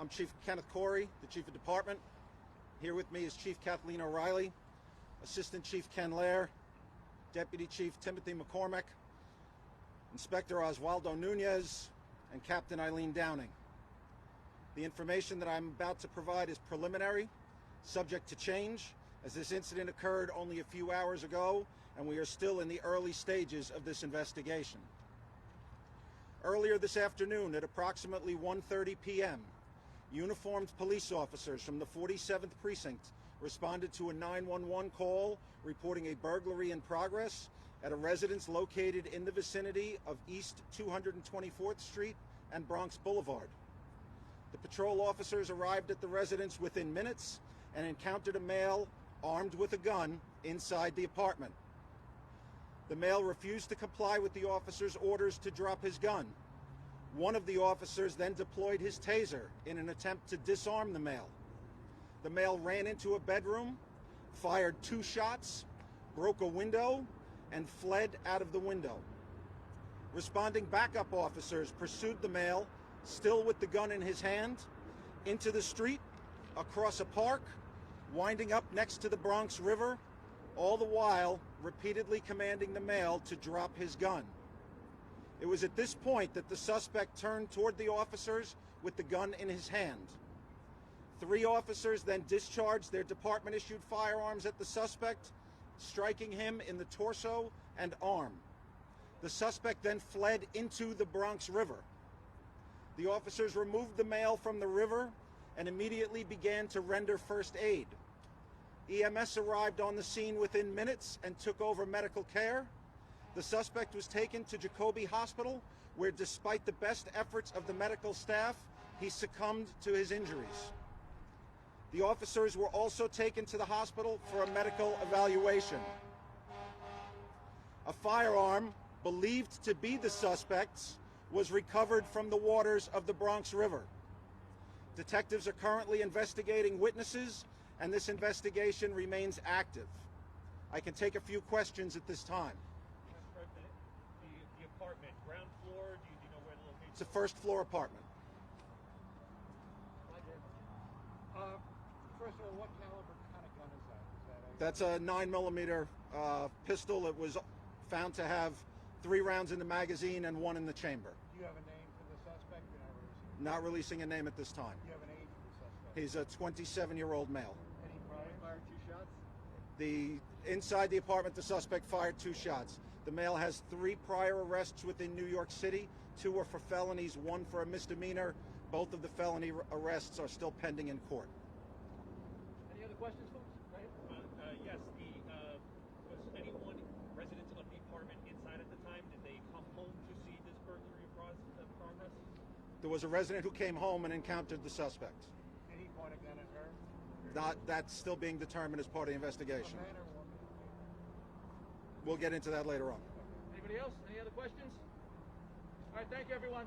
I'm Chief Kenneth Corey, the Chief of Department. Here with me is Chief Kathleen O'Reilly, Assistant Chief Ken Lair, Deputy Chief Timothy McCormick, Inspector Oswaldo Nunez, and Captain Eileen Downing. The information that I'm about to provide is preliminary, subject to change, as this incident occurred only a few hours ago, and we are still in the early stages of this investigation. Earlier this afternoon at approximately 1:30 p.m., uniformed police officers from the 47th Precinct responded to a 911 call reporting a burglary in progress at a residence located in the vicinity of East 224th Street and Bronx Boulevard. The patrol officers arrived at the residence within minutes and encountered a male armed with a gun inside the apartment. The male refused to comply with the officers' orders to drop his gun. One of the officers then deployed his taser in an attempt to disarm the male. The male ran into a bedroom, fired 2 shots, broke a window, and fled out of the window. Responding backup officers pursued the male, still with the gun in his hand, into the street, across a park, winding up next to the Bronx River, all the while repeatedly commanding the male to drop his gun. It was at this point that the suspect turned toward the officers with the gun in his hand. 3 officers then discharged their department-issued firearms at the suspect, striking him in the torso and arm. The suspect then fled into the Bronx River. The officers removed the male from the river and immediately began to render first aid. EMS arrived on the scene within minutes and took over medical care. The suspect was taken to Jacobi Hospital, where despite the best efforts of the medical staff, he succumbed to his injuries. The officers were also taken to the hospital for a medical evaluation. A firearm, believed to be the suspect's, was recovered from the waters of the Bronx River. Detectives are currently investigating witnesses, and this investigation remains active. I can take a few questions at this time. The apartment, ground floor, do you know where the location is? It's a first-floor apartment. First of all, what caliber kind of gun is that? That's a 9mm pistol. It was found to have 3 rounds in the magazine and 1 in the chamber. Do you have a name for the suspect? Not releasing a name at this time. Do you have an age for the suspect? He's a 27-year-old male. Any prior? Fired 2 shots? Inside the apartment, the suspect fired 2 shots. The male has 3 prior arrests within New York City. 2 are for felonies, 1 for a misdemeanor. Both of the felony arrests are still pending in court. Any other questions, folks? Right? Yes, was anyone resident of the apartment inside at the time? Did they come home to see this burglary in progress? There was a resident who came home and encountered the suspect. Did he point a gun at her? That's still being determined as part of the investigation. A man or woman? We'll get into that later on. Anybody else? Any other questions? All right, thank you, everyone.